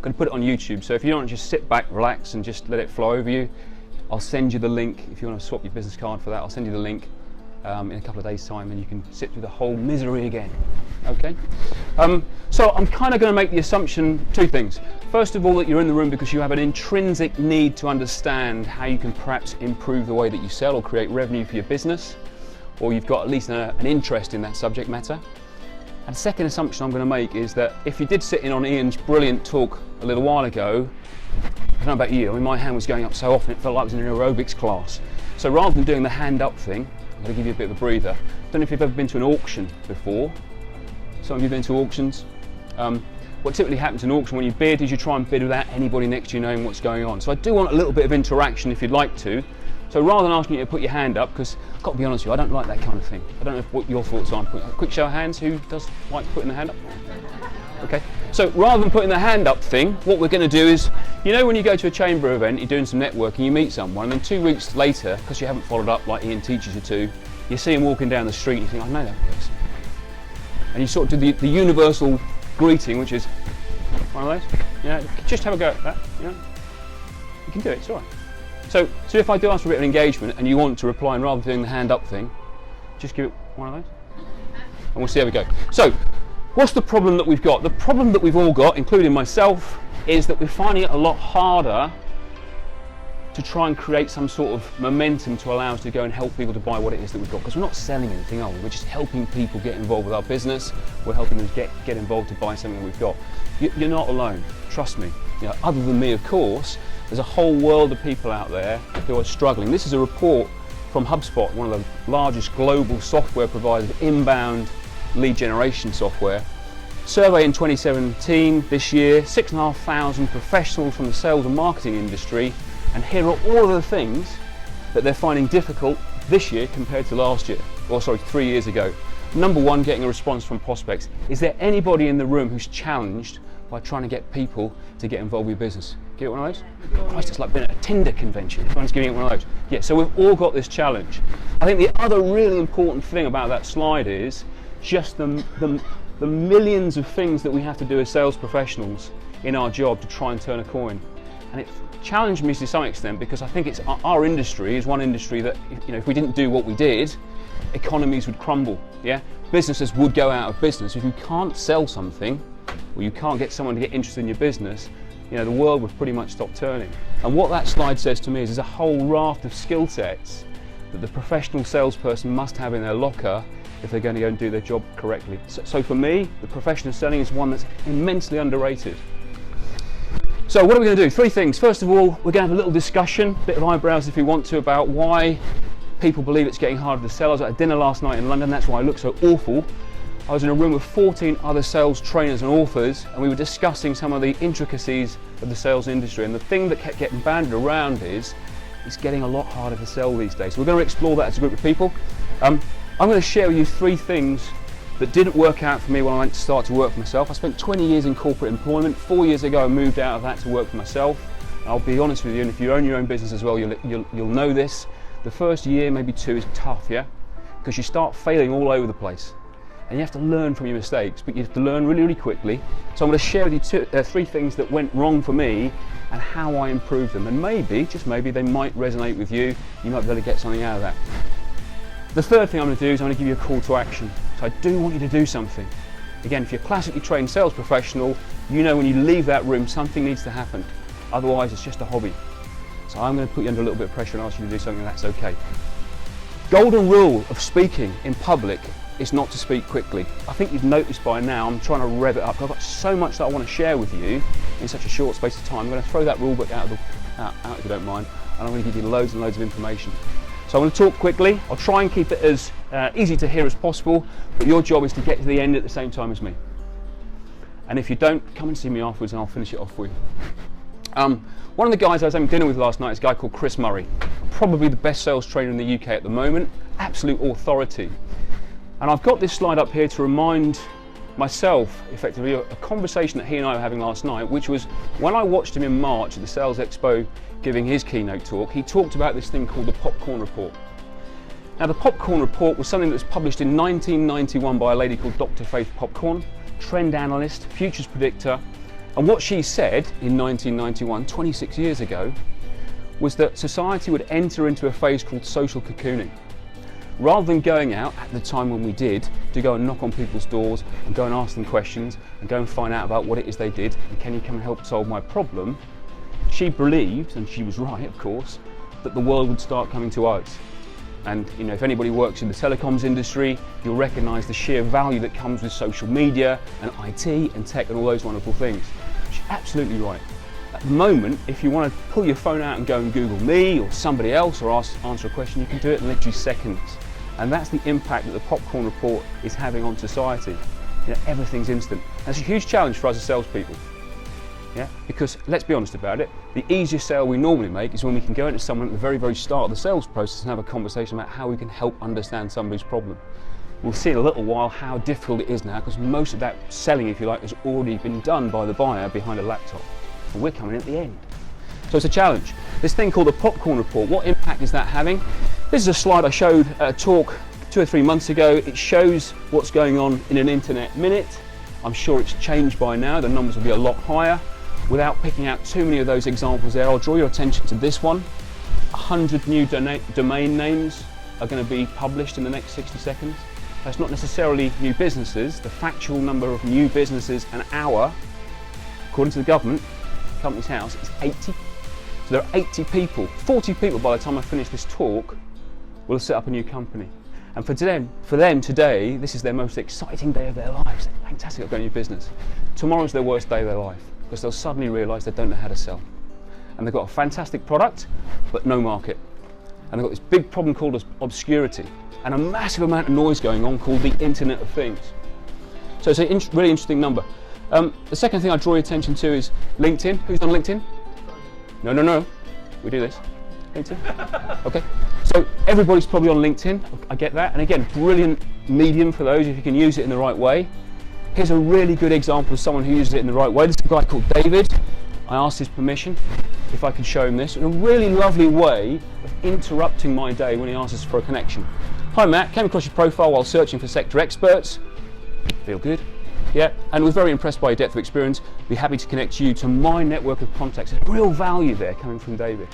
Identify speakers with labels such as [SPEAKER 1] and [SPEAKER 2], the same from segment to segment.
[SPEAKER 1] going to put it on YouTube, so if you don't want to just sit back, relax and just let it flow over you, I'll send you the link. If you want to swap your business card for that, I'll send you the link in a couple of days' time, and you can sit through the whole misery again. Okay? So I'm kind of going to make the assumption, two things. First of all, that you're in the room because you have an intrinsic need to understand how you can perhaps improve the way that you sell or create revenue for your business, or you've got at least an interest in that subject matter. And the second assumption I'm going to make is that if you did sit in on Ian's brilliant talk a little while ago, I don't know about you, I mean, my hand was going up so often it felt like I was in an aerobics class. So rather than doing the hand up thing, I'm going to give you a bit of a breather. I don't know if you've ever been to an auction before. Some of you have been to auctions. What typically happens in an auction when you bid is you try and bid without anybody next to you knowing what's going on. So I do want a little bit of interaction if you'd like to. So rather than asking you to put your hand up, because I've got to be honest with you, I don't like that kind of thing. I don't know what your thoughts are. A quick show of hands, who does like putting their hand up? Okay, so rather than putting the hand up thing, what we're going to do is, you know when you go to a chamber event, you're doing some networking, you meet someone, and then 2 weeks later, because you haven't followed up like Ian teaches you to, you see him walking down the street and you think, I know that person. And you sort of do the universal greeting, which is one of those, you know, just have a go at that, you know. You can do it, it's all right. So if I do ask for a bit of engagement and you want to reply, and rather than doing the hand up thing, just give it one of those, and we'll see how we go. So, what's the problem that we've got? The problem that we've all got, including myself, is that we're finding it a lot harder to try and create some sort of momentum to allow us to go and help people to buy what it is that we've got. Because we're not selling anything, are we? We're just helping people get involved with our business. We're helping them get involved to buy something that we've got. You're not alone, trust me. You know, other than me, of course, there's a whole world of people out there who are struggling. This is a report from HubSpot, one of the largest global software providers of inbound lead generation software. Survey in 2017, this year, 6,500 professionals from the sales and marketing industry, and here are all of the things that they're finding difficult this year compared to last year, or sorry, 3 years ago. Number one, getting a response from prospects. Is there anybody in the room who's challenged by trying to get people to get involved with your business? Get one of those? Christ, it's like being at a Tinder convention. Everyone's giving it one of those. Yeah, so we've all got this challenge. I think the other really important thing about that slide is just the millions of things that we have to do as sales professionals in our job to try and turn a coin. And it challenged me to some extent because I think it's our industry is one industry that, you know, if we didn't do what we did, economies would crumble. Yeah, businesses would go out of business. If you can't sell something, or you can't get someone to get interested in your business, you know, the world would pretty much stop turning. And what that slide says to me is there's a whole raft of skill sets that the professional salesperson must have in their locker if they're going to go and do their job correctly. So for me, the professional selling is one that's immensely underrated. So what are we going to do? 3 things. First of all, we're going to have a little discussion, a bit of eyebrows if we want to, about why people believe it's getting harder to sell. I was at a dinner last night in London, that's why I look so awful. I was in a room with 14 other sales trainers and authors, and we were discussing some of the intricacies of the sales industry. And the thing that kept getting banded around is it's getting a lot harder to sell these days. So we're going to explore that as a group of people. I'm going to share with you 3 things that didn't work out for me when I went to start to work for myself. I spent 20 years in corporate employment. 4 years ago, I moved out of that to work for myself. And I'll be honest with you, and if you own your own business as well, you'll know this. The first year, maybe 2, is tough, yeah? Because you start failing all over the place. And you have to learn from your mistakes, but you have to learn really, really quickly. So I'm going to share with you 3 things that went wrong for me and how I improved them. And maybe, just maybe, they might resonate with you. You might be able to get something out of that. The third thing I'm going to do is I'm going to give you a call to action. So I do want you to do something. Again, if you're a classically trained sales professional, you know when you leave that room, something needs to happen. Otherwise, it's just a hobby. So I'm going to put you under a little bit of pressure and ask you to do something that's okay. Golden rule of speaking in public is not to speak quickly. I think you've noticed by now I'm trying to rev it up. I've got so much that I want to share with you in such a short space of time. I'm going to throw that rule book out if you don't mind, and I'm going to give you loads and loads of information. So I'm going to talk quickly. I'll try and keep it as easy to hear as possible, but your job is to get to the end at the same time as me. And if you don't, come and see me afterwards and I'll finish it off for you. One of the guys I was having dinner with last night is a guy called Chris Murray, probably the best sales trainer in the UK at the moment, absolute authority. And I've got this slide up here to remind myself, effectively, a conversation that he and I were having last night, which was when I watched him in March at the Sales Expo giving his keynote talk, he talked about this thing called the Popcorn Report. Now, the Popcorn Report was something that was published in 1991 by a lady called Dr. Faith Popcorn, trend analyst, futures predictor. And what she said in 1991, 26 years ago, was that society would enter into a phase called social cocooning. Rather than going out at the time when we did to go and knock on people's doors and go and ask them questions and go and find out about what it is they did and can you come and help solve my problem, she believed, and she was right of course, that the world would start coming to us. And you know, if anybody works in the telecoms industry, you'll recognise the sheer value that comes with social media and IT and tech and all those wonderful things. She's absolutely right. At the moment, if you want to pull your phone out and go and Google me or somebody else or answer a question, you can do it in literally seconds. And that's the impact that the Popcorn Report is having on society. You know, everything's instant. That's a huge challenge for us as salespeople. Yeah? Because let's be honest about it, the easiest sale we normally make is when we can go into someone at the very, very start of the sales process and have a conversation about how we can help understand somebody's problem. We'll see in a little while how difficult it is now because most of that selling, if you like, has already been done by the buyer behind a laptop. And we're coming at the end. So it's a challenge. This thing called the Popcorn Report, what impact is that having? This is a slide I showed at a talk 2 or 3 months ago. It shows what's going on in an internet minute. I'm sure it's changed by now, the numbers will be a lot higher. Without picking out too many of those examples there, I'll draw your attention to this one. 100 new domain names are going to be published in the next 60 seconds. That's not necessarily new businesses. The factual number of new businesses an hour, according to the government, Companies House, is 80. So there are 80 people, 40 people by the time I finish this talk will have set up a new company. And for them today, this is their most exciting day of their lives. They're fantastic at going to new business. Tomorrow's their worst day of their life because they'll suddenly realise they don't know how to sell. And they've got a fantastic product, but no market. And they've got this big problem called obscurity and a massive amount of noise going on called the Internet of Things. So it's a really interesting number. The second thing I draw your attention to is LinkedIn. Who's on LinkedIn? No. We do this. LinkedIn. Okay. So everybody's probably on LinkedIn. I get that. And again, brilliant medium for those if you can use it in the right way. Here's a really good example of someone who uses it in the right way. This is a guy called David. I asked his permission if I could show him this in a really lovely way of interrupting my day when he asks us for a connection. Hi Matt, came across your profile while searching for sector experts. Feel good? Yeah, and was very impressed by your depth of experience. Be happy to connect you to my network of contacts. There's real value there coming from David.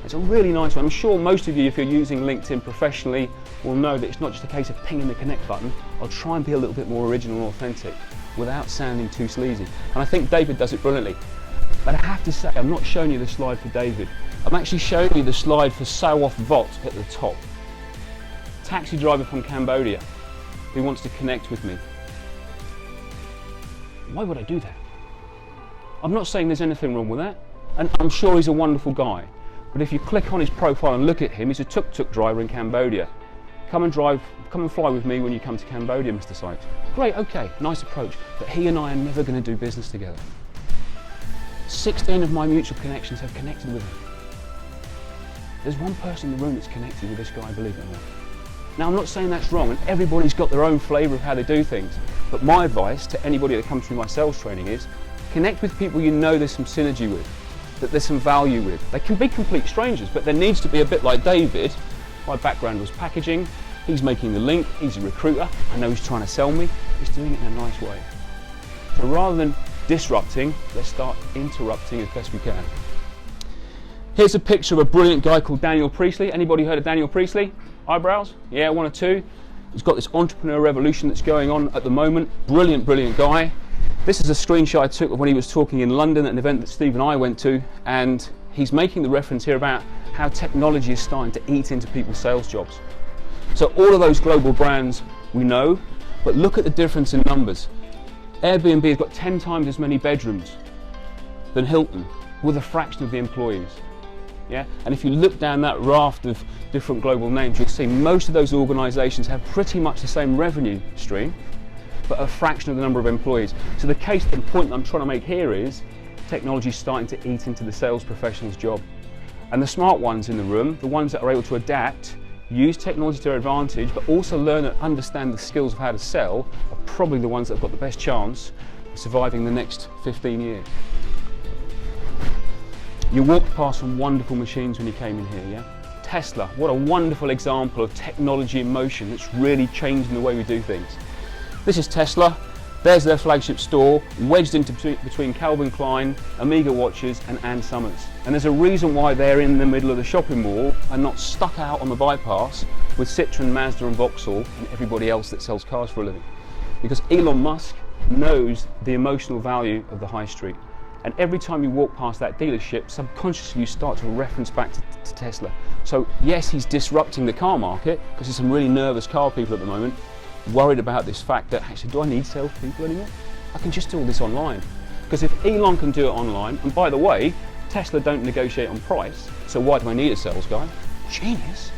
[SPEAKER 1] It's a really nice one. I'm sure most of you, if you're using LinkedIn professionally, will know that it's not just a case of pinging the connect button. I'll try and be a little bit more original and authentic without sounding too sleazy. And I think David does it brilliantly. But I have to say, I'm not showing you the slide for David. I'm actually showing you the slide for Sawaf Vot at the top. Taxi driver from Cambodia who wants to connect with me. Why would I do that? I'm not saying there's anything wrong with that, and I'm sure he's a wonderful guy. But if you click on his profile and look at him, he's a tuk-tuk driver in Cambodia. Come and fly with me when you come to Cambodia, Mr. Sykes. Great, okay, nice approach, but he and I are never going to do business together. 16 of my mutual connections have connected with him. There's one person in the room that's connected with this guy, believe it or not. Now, I'm not saying that's wrong, and everybody's got their own flavour of how they do things. But my advice to anybody that comes through my sales training is connect with people you know there's some synergy with, that there's some value with. They can be complete strangers, but there needs to be a bit like David. My background was packaging. He's making the link. He's a recruiter. I know he's trying to sell me. He's doing it in a nice way. So rather than disrupting, let's start interrupting as best we can. Here's a picture of a brilliant guy called Daniel Priestley. Anybody heard of Daniel Priestley? Eyebrows? Yeah, one or two. He's got this entrepreneur revolution that's going on at the moment. Brilliant, brilliant guy. This is a screenshot I took of when he was talking in London at an event that Steve and I went to, and he's making the reference here about how technology is starting to eat into people's sales jobs. So all of those global brands we know, but look at the difference in numbers. Airbnb has got 10 times as many bedrooms than Hilton, with a fraction of the employees. Yeah? And if you look down that raft of different global names, you'll see most of those organisations have pretty much the same revenue stream, but a fraction of the number of employees. So the point I'm trying to make here is technology is starting to eat into the sales professional's job. And the smart ones in the room, the ones that are able to adapt, use technology to their advantage, but also learn and understand the skills of how to sell, are probably the ones that have got the best chance of surviving the next 15 years. You walked past some wonderful machines when you came in here, yeah? Tesla, what a wonderful example of technology in motion that's really changing the way we do things. This is Tesla. There's their flagship store, wedged into between Calvin Klein, Omega watches and Ann Summers. And there's a reason why they're in the middle of the shopping mall and not stuck out on the bypass with Citroen, Mazda and Vauxhall and everybody else that sells cars for a living. Because Elon Musk knows the emotional value of the high street. And every time you walk past that dealership, subconsciously you start to reference back to Tesla. So yes, he's disrupting the car market because there's some really nervous car people at the moment, worried about this fact that actually, do I need salespeople anymore? I can just do all this online. Because if Elon can do it online, and by the way, Tesla don't negotiate on price, so why do I need a sales guy? Genius.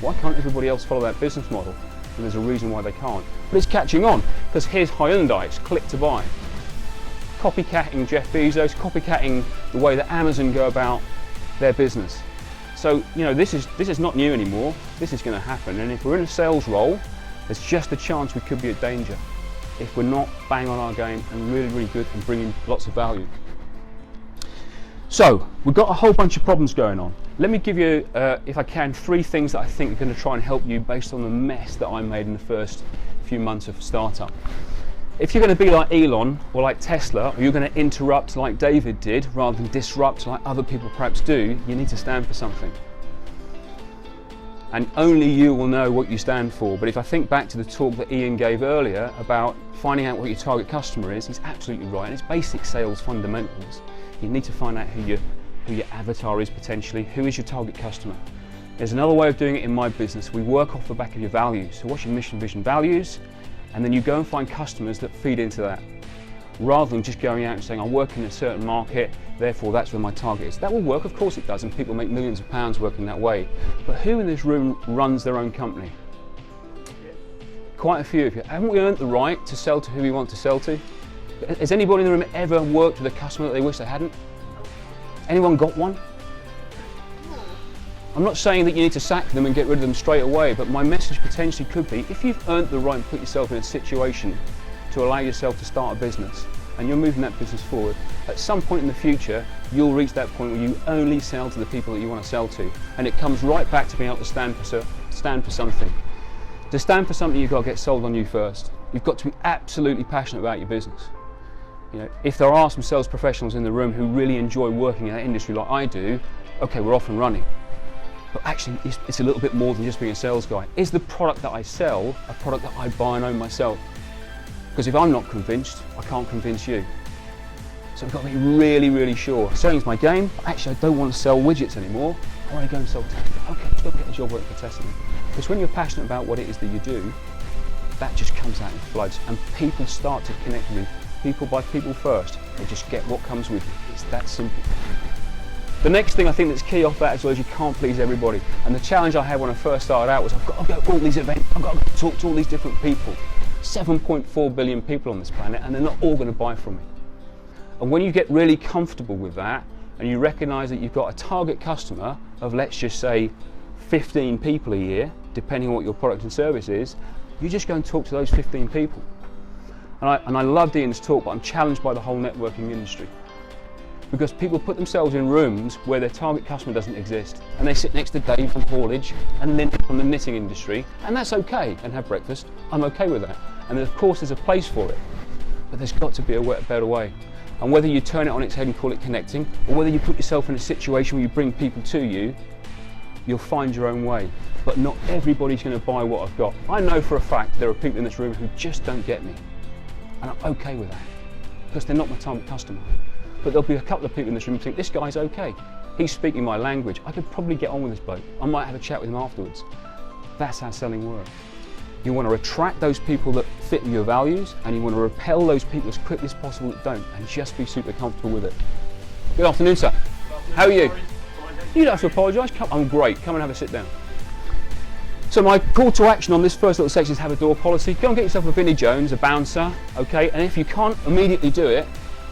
[SPEAKER 1] Why can't everybody else follow that business model? And there's a reason why they can't. But it's catching on, because here's Hyundai, it's click to buy. Copycatting Jeff Bezos, copycatting the way that Amazon go about their business. So, you know, this is not new anymore. This is going to happen, and if we're in a sales role, there's just a chance we could be at danger if we're not bang on our game and really, really good and bringing lots of value. So, we've got a whole bunch of problems going on. Let me give you, if I can, 3 things that I think are going to try and help you based on the mess that I made in the first few months of startup. If you're going to be like Elon or like Tesla, or you're going to interrupt like David did rather than disrupt like other people perhaps do, you need to stand for something. And only you will know what you stand for. But if I think back to the talk that Ian gave earlier about finding out what your target customer is, he's absolutely right. And it's basic sales fundamentals. You need to find out who your avatar is potentially, who is your target customer. There's another way of doing it in my business. We work off the back of your values. So what's your mission, vision, values? And then you go and find customers that feed into that. Rather than just going out and saying, I work in a certain market, therefore that's where my target is. That will work, of course it does, and people make millions of pounds working that way. But who in this room runs their own company? Quite a few of you. Haven't we earned the right to sell to who we want to sell to? Has anybody in the room ever worked with a customer that they wish they hadn't? Anyone got one? I'm not saying that you need to sack them and get rid of them straight away, but my message potentially could be, if you've earned the right and put yourself in a situation to allow yourself to start a business, and you're moving that business forward, at some point in the future, you'll reach that point where you only sell to the people that you want to sell to. And it comes right back to being able to stand for something. To stand for something, you've got to get sold on you first. You've got to be absolutely passionate about your business. You know, if there are some sales professionals in the room who really enjoy working in that industry like I do, okay, we're off and running. But actually, it's a little bit more than just being a sales guy. Is the product that I sell a product that I buy and own myself? Because if I'm not convinced, I can't convince you. So we've got to be really, really sure. Selling's my game, but actually I don't want to sell widgets anymore. I want to go and sell Tesla. Okay, let's go get a job working for Tesla. Because when you're passionate about what it is that you do, that just comes out in floods, and people start to connect with you. People buy people first. They just get what comes with you. It's that simple. The next thing I think that's key off that as well is you can't please everybody. And the challenge I had when I first started out was I've got to go to all these events, I've got to talk to all these different people. 7.4 billion people on this planet, and they're not all going to buy from me. And when you get really comfortable with that, and you recognise that you've got a target customer of, let's just say, 15 people a year, depending on what your product and service is, you just go and talk to those 15 people. And I loved Ian's talk, but I'm challenged by the whole networking industry. Because people put themselves in rooms where their target customer doesn't exist, and they sit next to Dave from haulage and Linda from the knitting industry, and that's okay, and have breakfast. I'm okay with that. And of course there's a place for it, but there's got to be a better way. And whether you turn it on its head and call it connecting, or whether you put yourself in a situation where you bring people to you, you'll find your own way. But not everybody's going to buy what I've got. I know for a fact there are people in this room who just don't get me, and I'm okay with that, because they're not my target customer. But there'll be a couple of people in this room who think, this guy's okay. He's speaking my language. I could probably get on with this bloke. I might have a chat with him afterwards. That's how selling works. You want to attract those people that fit your values, and you want to repel those people as quickly as possible that don't, and just be super comfortable with it. Good afternoon, sir. Good afternoon. How are you? You don't have to apologise. I'm great. Come and have a sit down. So my call to action on this first little section is have a door policy. Go and get yourself a Vinnie Jones, a bouncer, okay? And if you can't immediately do it,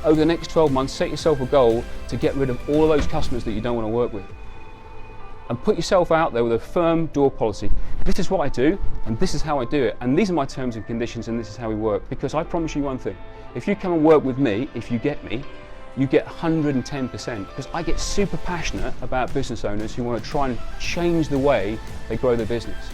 [SPEAKER 1] over the next 12 months, set yourself a goal to get rid of all of those customers that you don't want to work with. And put yourself out there with a firm door policy. This is what I do, and this is how I do it. And these are my terms and conditions, and this is how we work. Because I promise you one thing, if you come and work with me, if you get me, you get 110%. Because I get super passionate about business owners who want to try and change the way they grow their business.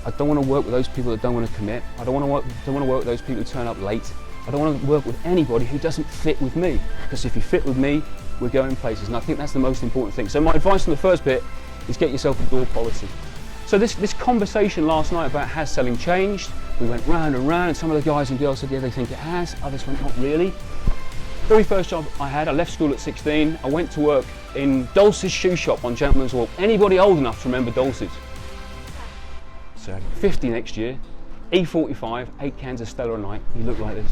[SPEAKER 1] I don't want to work with those people that don't want to commit. I don't want to work with those people who turn up late. I don't want to work with anybody who doesn't fit with me, because if you fit with me, we're going places, and I think that's the most important thing. So my advice on the first bit is get yourself a door policy. So this conversation last night about has selling changed, we went round and round, and some of the guys and girls said, yeah, they think it has, others went, not really. Very first job I had, I left school at 16, I went to work in Dulce's shoe shop on Gentleman's Walk. Anybody old enough to remember Dulce's? So 50 next year, E45, 8 cans of Stella a night, you look like this.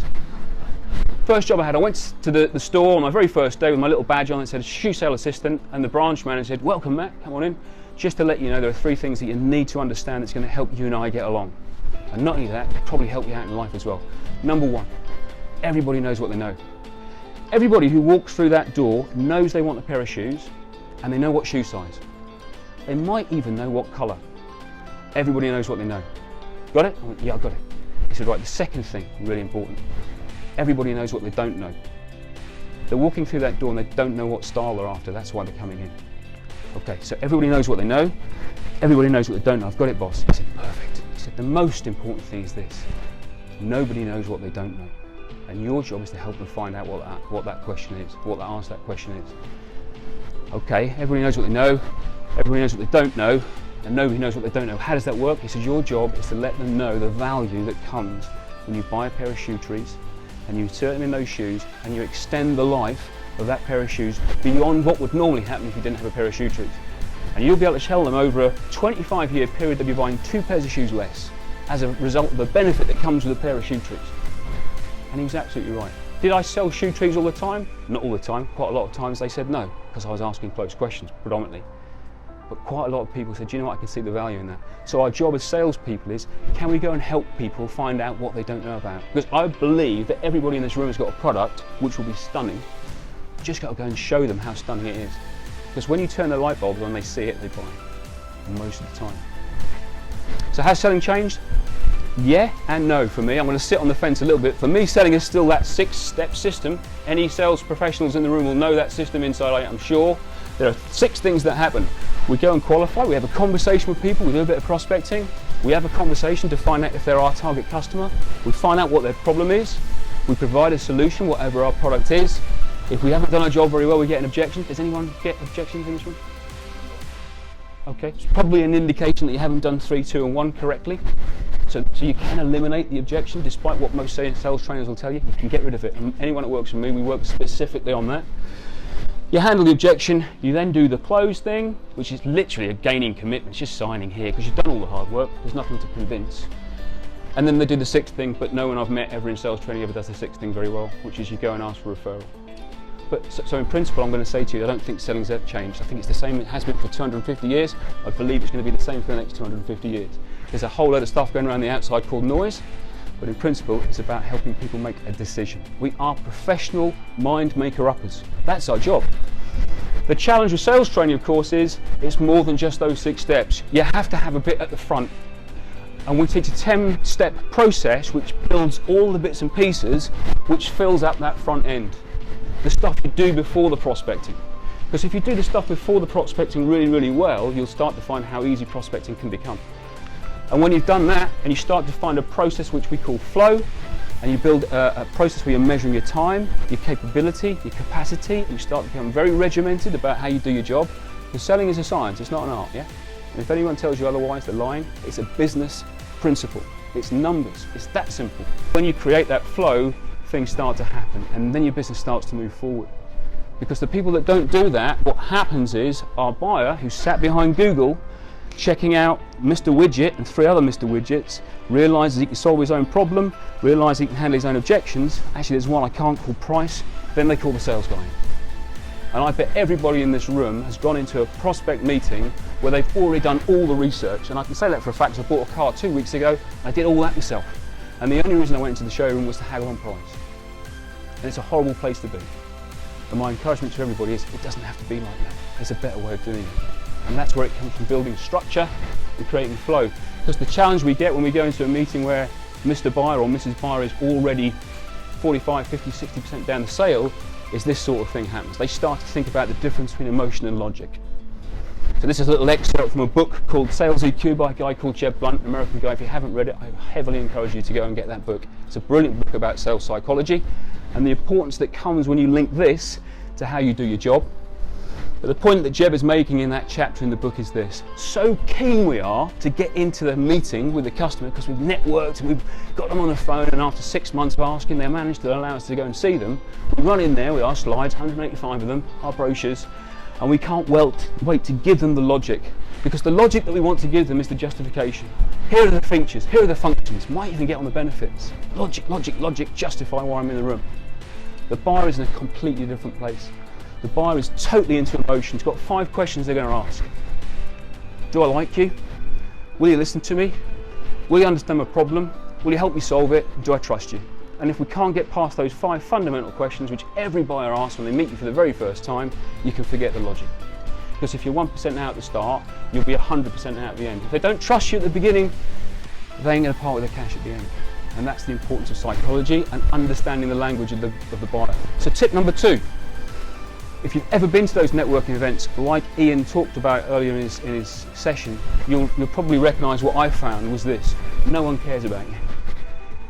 [SPEAKER 1] First job I had, I went to the store on my very first day with my little badge on that said shoe sale assistant, and the branch manager said, welcome Matt, come on in. Just to let you know, there are 3 things that you need to understand that's going to help you and I get along. And not only that, it'll probably help you out in life as well. Number 1, everybody knows what they know. Everybody who walks through that door knows they want a pair of shoes, and they know what shoe size. They might even know what colour. Everybody knows what they know. Got it? I went, yeah, I got it. He said, right, the second thing, really important. Everybody knows what they don't know. They're walking through that door and they don't know what style they're after. That's why they're coming in. Okay, so everybody knows what they know. Everybody knows what they don't know. I've got it, boss. He said, perfect. He said, the most important thing is this. Nobody knows what they don't know. And your job is to help them find out what that question is, what the answer to that question is. Okay, everybody knows what they know. Everybody knows what they don't know. And nobody knows what they don't know. How does that work? He says, your job is to let them know the value that comes when you buy a pair of shoe trees and you insert them in those shoes and you extend the life of that pair of shoes beyond what would normally happen if you didn't have a pair of shoe trees. And you'll be able to tell them over a 25-year period they'll be buying 2 pairs of shoes less as a result of the benefit that comes with a pair of shoe trees. And he was absolutely right. Did I sell shoe trees all the time? Not all the time. Quite a lot of times they said no, because I was asking close questions predominantly. But quite a lot of people said, do you know what, I can see the value in that. So our job as salespeople is, can we go and help people find out what they don't know about? Because I believe that everybody in this room has got a product which will be stunning. You just got to go and show them how stunning it is. Because when you turn the light bulbs on, they see it, they buy it, most of the time. So has selling changed? Yeah and no for me. I'm going to sit on the fence a little bit. For me, selling is still that 6-step system. Any sales professionals in the room will know that system inside out, I'm sure. There are 6 things that happen. We go and qualify, we have a conversation with people, we do a bit of prospecting, we have a conversation to find out if they're our target customer, we find out what their problem is, we provide a solution, whatever our product is. If we haven't done our job very well, we get an objection. Does anyone get objections in this room? Okay, it's probably an indication that you haven't done 3, 2 and 1 correctly. So you can eliminate the objection, despite what most sales trainers will tell you. You can get rid of it. And anyone that works with me, we work specifically on that. You handle the objection, you then do the close thing, which is literally a gaining commitment. It's just signing here, because you've done all the hard work. There's nothing to convince. And then they do the 6th thing, but no one I've met ever in sales training ever does the 6th thing very well, which is you go and ask for a referral. But so in principle, I'm going to say to you, I don't think selling's ever changed. I think it's the same, it has been for 250 years. I believe it's going to be the same for the next 250 years. There's a whole load of stuff going around the outside called noise, but in principle, it's about helping people make a decision. We are professional mind maker-uppers. That's our job. The challenge with sales training, of course, is it's more than just those 6 steps. You have to have a bit at the front. And we teach a 10-step process which builds all the bits and pieces which fills up that front end. The stuff you do before the prospecting. Because if you do the stuff before the prospecting really, really well, you'll start to find how easy prospecting can become. And when you've done that, and you start to find a process which we call flow, and you build a process where you're measuring your time, your capability, your capacity, and you start to become very regimented about how you do your job. Because selling is a science, it's not an art, yeah? And if anyone tells you otherwise, they're lying. It's a business principle. It's numbers. It's that simple. When you create that flow, things start to happen, and then your business starts to move forward. Because the people that don't do that, what happens is our buyer, who sat behind Google, checking out Mr. Widget and 3 other Mr. Widgets, realises he can solve his own problem, realises he can handle his own objections. Actually, there's one I can't call price. Then they call the sales guy. And I bet everybody in this room has gone into a prospect meeting where they've already done all the research. And I can say that for a fact, because I bought a car 2 weeks ago. I did all that myself. And the only reason I went into the showroom was to haggle on price. And it's a horrible place to be. And my encouragement to everybody is, it doesn't have to be like that. There's a better way of doing it. And that's where it comes from, building structure and creating flow. Because the challenge we get when we go into a meeting where Mr. Buyer or Mrs. Buyer is already 45, 50, 60% down the sale, is this sort of thing happens. They start to think about the difference between emotion and logic. So this is a little excerpt from a book called Sales EQ by a guy called Jeb Blunt, an American guy. If you haven't read it, I heavily encourage you to go and get that book. It's a brilliant book about sales psychology and the importance that comes when you link this to how you do your job. But the point that Jeb is making in that chapter in the book is this: so keen we are to get into the meeting with the customer because we've networked and we've got them on the phone, and after 6 months of asking, they managed to allow us to go and see them. We run in there with our slides, 185 of them, our brochures, and we can't wait to give them the logic, because the logic that we want to give them is the justification. Here are the features, here are the functions, might even get on the benefits. Logic, logic, logic, justify why I'm in the room. The buyer is in a completely different place. The buyer is totally into emotion. He's got 5 questions they're going to ask. Do I like you? Will you listen to me? Will you understand my problem? Will you help me solve it? Do I trust you? And if we can't get past those 5 fundamental questions, which every buyer asks when they meet you for the very first time, you can forget the logic. Because if you're 1% out at the start, you'll be 100% out at the end. If they don't trust you at the beginning, they ain't going to part with their cash at the end. And that's the importance of psychology and understanding the language of the buyer. So tip number 2. If you've ever been to those networking events, like Ian talked about earlier in his session, you'll probably recognise what I found was this: no one cares about you.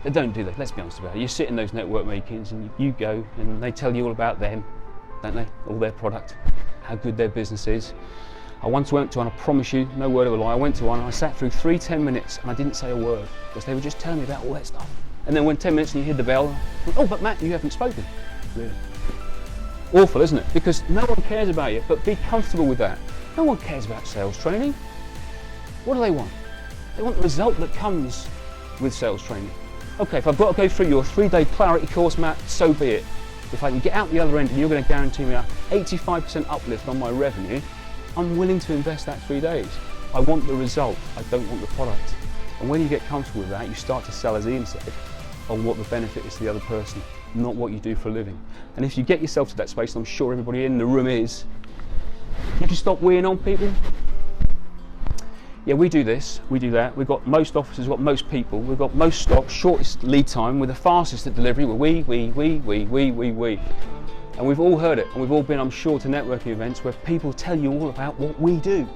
[SPEAKER 1] They don't do that, let's be honest about it. You sit in those network meetings and you go and they tell you all about them, don't they? All their product, how good their business is. I once went to one, I promise you, no word of a lie, I went to one and I sat through 10 minutes and I didn't say a word, because they were just telling me about all that stuff. And then when 10 minutes and you hear the bell, oh, but Matt, you haven't spoken. Really? Awful, isn't it? Because no one cares about you, but be comfortable with that. No one cares about sales training. What do they want? They want the result that comes with sales training. Okay, if I've got to go through your 3-day clarity course, Matt, so be it. If I can get out the other end and you're going to guarantee me an 85% uplift on my revenue, I'm willing to invest that 3 days. I want the result, I don't want the product. And when you get comfortable with that, you start to sell, as Ian said, on what the benefit is to the other person, not what you do for a living. And if you get yourself to that space, and I'm sure everybody in the room is, you can stop weeing on people. Yeah, we do this, we do that. We've got most offices, we've got most people, we've got most stock, shortest lead time, we're the fastest at delivery. We're we. And we've all heard it, and we've all been, I'm sure, to networking events where people tell you all about what we do.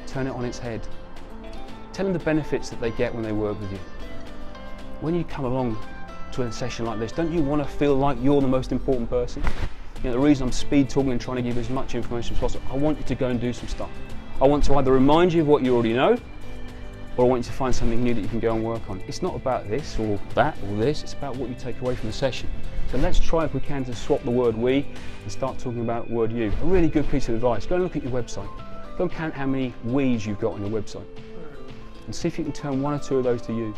[SPEAKER 1] Turn it on its head. Tell them the benefits that they get when they work with you. When you come along to a session like this, don't you want to feel like you're the most important person? You know, the reason I'm speed talking and trying to give you as much information as possible, I want you to go and do some stuff. I want to either remind you of what you already know, or I want you to find something new that you can go and work on. It's not about this or that or this, it's about what you take away from the session. So let's try, if we can, to swap the word we and start talking about word you. A really good piece of advice: go and look at your website. Go and count how many we's you've got on your website and see if you can turn 1 or 2 of those to use.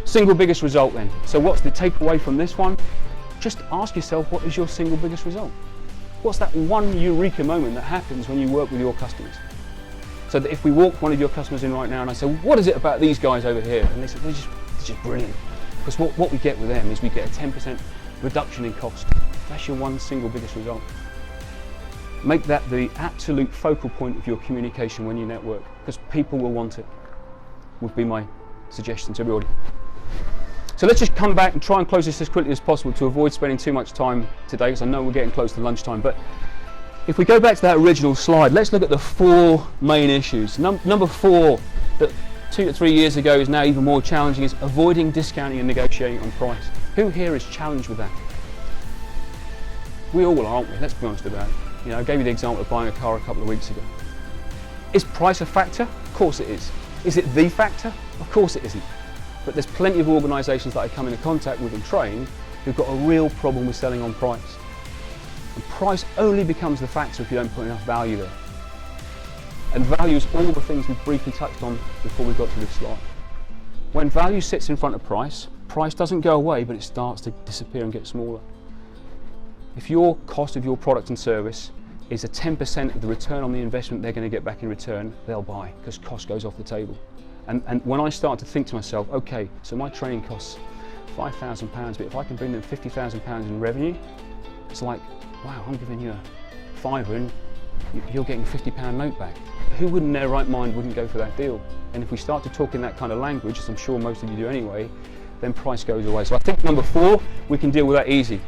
[SPEAKER 1] Single biggest result then. So what's the takeaway from this one? Just ask yourself, what is your single biggest result? What's that one eureka moment that happens when you work with your customers? So that if we walk one of your customers in right now and I say, what is it about these guys over here? And they say, they're just brilliant. Because what we get with them is we get a 10% reduction in cost. That's your one single biggest result. Make that the absolute focal point of your communication when you network, because people will want it, would be my suggestion to everybody. So let's just come back and try and close this as quickly as possible to avoid spending too much time today, because I know we're getting close to lunchtime. But if we go back to that original slide, let's look at the 4 main issues. Number 4, that 2 to 3 years ago is now even more challenging, is avoiding discounting and negotiating on price. Who here is challenged with that? We all are, aren't we? Let's be honest about it. You know, I gave you the example of buying a car a couple of weeks ago. Is price a factor? Of course it is. Is it the factor? Of course it isn't. But there's plenty of organisations that I come into contact with and train who've got a real problem with selling on price. And price only becomes the factor if you don't put enough value there. And value is all the things we've briefly touched on before we got to this slide. When value sits in front of price, price doesn't go away, but it starts to disappear and get smaller. If your cost of your product and service is a 10% of the return on the investment they're going to get back in return, they'll buy, because cost goes off the table. And when I start to think to myself, okay, so my training costs £5,000, but if I can bring them £50,000 in revenue, it's like, wow, I'm giving you a £5 and you're getting a £50 note back. Who wouldn't, in their right mind, wouldn't go for that deal? And if we start to talk in that kind of language, as I'm sure most of you do anyway, then price goes away. So I think number 4, we can deal with that easy.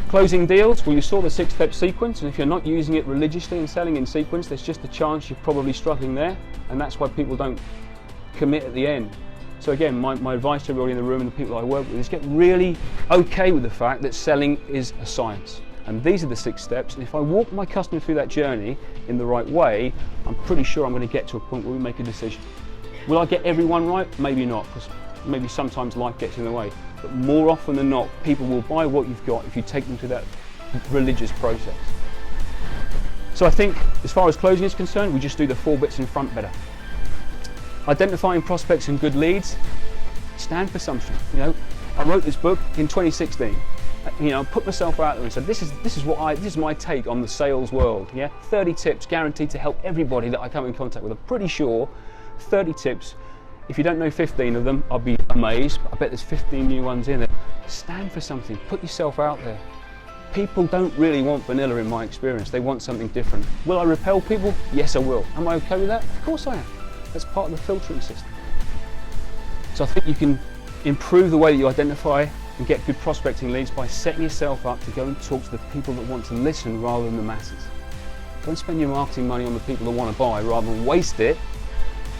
[SPEAKER 1] Closing deals, well, you saw the 6-step sequence, and if you're not using it religiously and selling in sequence, there's just a chance you're probably struggling there, and that's why people don't commit at the end. So again, my advice to everybody in the room and the people I work with is get really okay with the fact that selling is a science. And these are the 6 steps, and if I walk my customer through that journey in the right way, I'm pretty sure I'm going to get to a point where we make a decision. Will I get everyone right? Maybe not, because maybe sometimes life gets in the way. But more often than not, people will buy what you've got if you take them through that religious process. So I think, as far as closing is concerned, we just do the 4 bits in front better. Identifying prospects and good leads, stand for something. You know, I wrote this book in 2016. You know, I put myself out there and said, this is my take on the sales world. Yeah, 30 tips guaranteed to help everybody that I come in contact with. I'm pretty sure 30 tips. If you don't know 15 of them, I'll be amazed. I bet there's 15 new ones in there. Stand for something. Put yourself out there. People don't really want vanilla in my experience. They want something different. Will I repel people? Yes, I will. Am I okay with that? Of course I am. That's part of the filtering system. So I think you can improve the way that you identify and get good prospecting leads by setting yourself up to go and talk to the people that want to listen rather than the masses. Go and spend your marketing money on the people that want to buy rather than waste it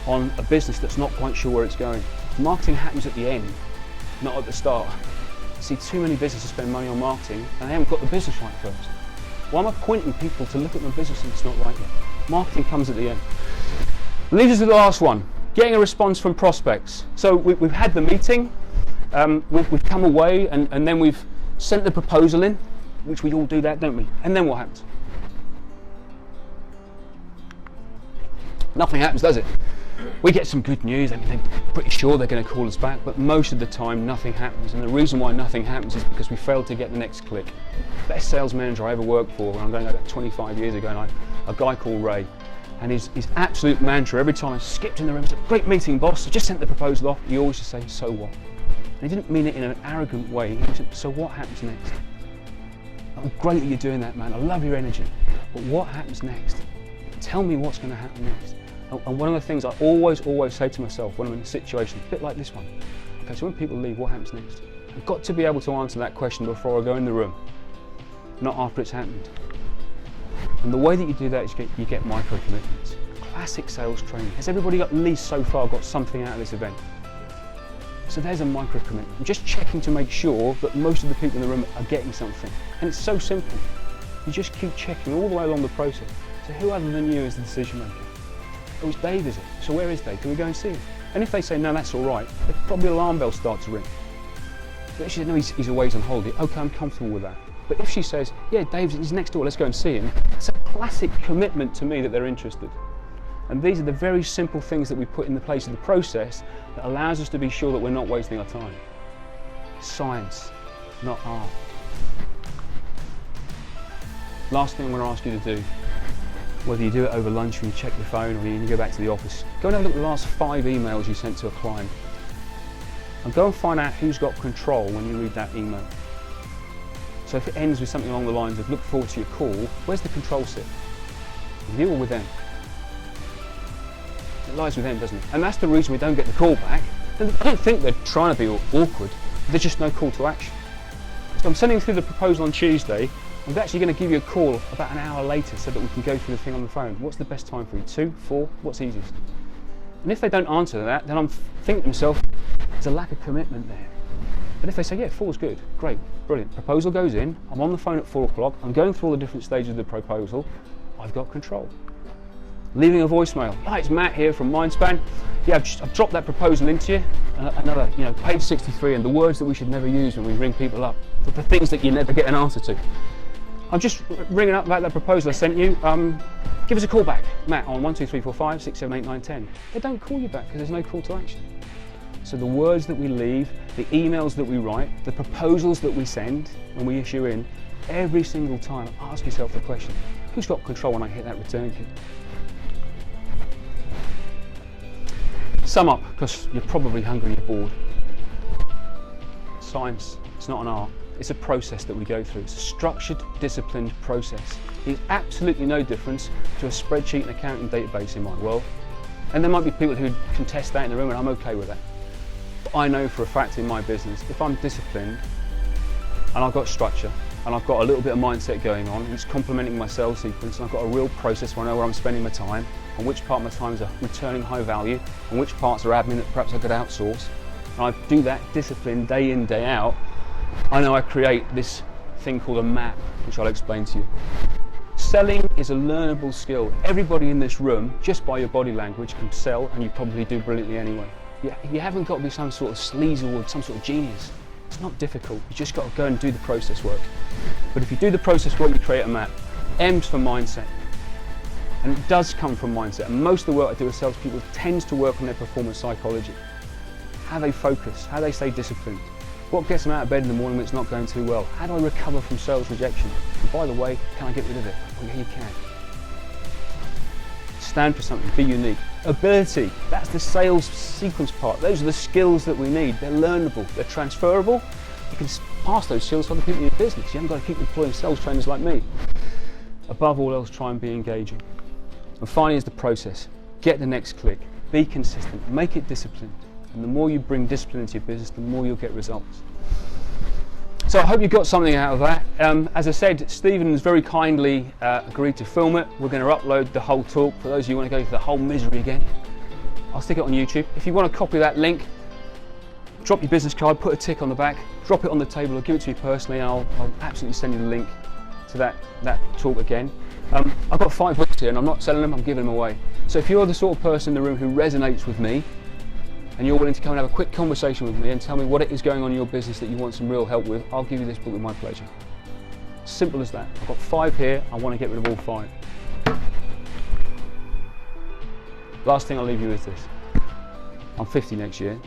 [SPEAKER 1] on a business that's not quite sure where it's going. Marketing happens at the end, not at the start. I see too many businesses spend money on marketing and they haven't got the business right first. Why am I pointing people to look at my business and it's not right yet? Marketing comes at the end. Leaves us with the last one, getting a response from prospects. So we've had the meeting, we've come away and then we've sent the proposal in, which we all do that, don't we? And then what happens? Nothing happens, does it? We get some good news. I mean, they're pretty sure they're going to call us back, but most of the time nothing happens. And the reason why nothing happens is because we failed to get the next click. Best sales manager I ever worked for, I'm going back 25 years ago, and a guy called Ray. And his absolute mantra, every time I skipped in the room, said, "Great meeting, boss, I just sent the proposal off." He always just say, "So what?" And he didn't mean it in an arrogant way. He said, "So what happens next? Oh, great that you're doing that, man. I love your energy. But what happens next? Tell me what's going to happen next." And one of the things I always say to myself when I'm in a situation, a bit like this one, okay, so when people leave, what happens next? I've got to be able to answer that question before I go in the room, not after it's happened. And the way that you do that is you get micro commitments. Classic sales training. Has everybody at least so far got something out of this event? So there's a micro commitment. I'm just checking to make sure that most of the people in the room are getting something. And it's so simple. You just keep checking all the way along the process. So who other than you is the decision maker? Oh, it's Dave, is it? So where is Dave? Can we go and see him? And if they say, no, that's all right, probably alarm bells start to ring. But if she said, no, he's away, he's on holiday, okay, I'm comfortable with that. But if she says, yeah, he's next door, let's go and see him, it's a classic commitment to me that they're interested. And these are the very simple things that we put in the place of the process that allows us to be sure that we're not wasting our time. Science, not art. Last thing I'm going to ask you to do, whether you do it over lunch when you check your phone or you go back to the office, go and have a look at the last 5 emails you sent to a client. And go and find out who's got control when you read that email. So if it ends with something along the lines of, look forward to your call, where's the control sit? With you or with them? It lies with them, doesn't it? And that's the reason we don't get the call back. I don't think they're trying to be awkward, there's just no call to action. So I'm sending through the proposal on Tuesday. I'm actually going to give you a call about an hour later so that we can go through the thing on the phone. What's the best time for you? 2, 4, what's easiest? And if they don't answer that, then I'm thinking to myself, there's a lack of commitment there. But if they say, yeah, 4's good, great, brilliant. Proposal goes in, I'm on the phone at 4 o'clock, I'm going through all the different stages of the proposal, I've got control. Leaving a voicemail. Hi, it's Matt here from Mindspan. Yeah, I've dropped that proposal into you. Another, page 63, and the words that we should never use when we ring people up. The things that you never get an answer to. I'm just ringing up about that proposal I sent you. Give us a call back, Matt, on 1, 2, 3, 4, 5, 6, 7, 8, 9, 10. They don't call you back because there's no call to action. So the words that we leave, the emails that we write, the proposals that we send when we issue in, every single time, ask yourself the question, who's got control when I hit that return key? Sum up, because you're probably hungry and you're bored. Science, it's not an art. It's a process that we go through. It's a structured, disciplined process. There's absolutely no difference to a spreadsheet and accounting database in my world. And there might be people who contest that in the room, and I'm okay with that. But I know for a fact in my business, if I'm disciplined and I've got structure and I've got a little bit of mindset going on and it's complementing my sales sequence and I've got a real process where I know where I'm spending my time and which part of my time is returning high value and which parts are admin that perhaps I could outsource, and I do that discipline day in, day out, I know I create this thing called a map, which I'll explain to you. Selling is a learnable skill. Everybody in this room, just by your body language, can sell, and you probably do brilliantly anyway. You haven't got to be some sort of sleazel or some sort of genius. It's not difficult. You just got to go and do the process work. But if you do the process work, you create a map. M's for mindset. And it does come from mindset. And most of the work I do with salespeople tends to work on their performance psychology. How they focus, how they stay disciplined. What gets them out of bed in the morning when it's not going too well? How do I recover from sales rejection? And by the way, can I get rid of it? Well, yeah, you can. Stand for something, be unique. Ability, that's the sales sequence part. Those are the skills that we need. They're learnable, they're transferable. You can pass those skills to other people in your business. You haven't got to keep employing sales trainers like me. Above all else, try and be engaging. And finally is the process. Get the next click, be consistent, make it disciplined. And the more you bring discipline into your business, the more you'll get results. So I hope you got something out of that. As I said, Stephen has very kindly agreed to film it. We're going to upload the whole talk. For those of you who want to go through the whole misery again, I'll stick it on YouTube. If you want to copy that link, drop your business card, put a tick on the back, drop it on the table or give it to me personally, and I'll absolutely send you the link to that talk again. I've got 5 books here and I'm not selling them, I'm giving them away. So if you're the sort of person in the room who resonates with me, and you're willing to come and have a quick conversation with me and tell me what it is going on in your business that you want some real help with, I'll give you this book with my pleasure. Simple as that. I've got 5 here, I want to get rid of all 5. Last thing I'll leave you with this. I'm 50 next year.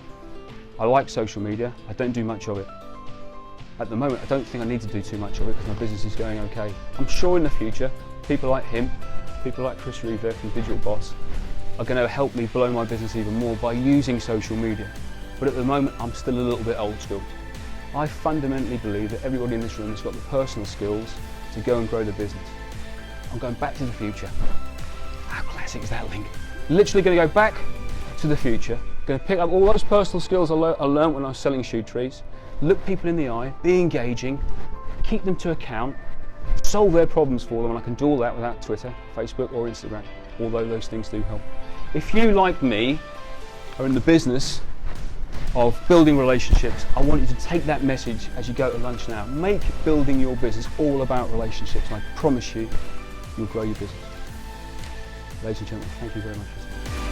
[SPEAKER 1] I like social media, I don't do much of it. At the moment, I don't think I need to do too much of it because my business is going okay. I'm sure in the future, people like him, people like Chris Reeve there from Digital Boss, are going to help me blow my business even more by using social media. But at the moment, I'm still a little bit old school. I fundamentally believe that everybody in this room has got the personal skills to go and grow the business. I'm going back to the future. How classic is that link? Literally going to go back to the future, going to pick up all those personal skills I learned when I was selling shoe trees, look people in the eye, be engaging, keep them to account, solve their problems for them, and I can do all that without Twitter, Facebook or Instagram, although those things do help. If you, like me, are in the business of building relationships, I want you to take that message as you go to lunch now. Make building your business all about relationships, and I promise you, you'll grow your business. Ladies and gentlemen, thank you very much.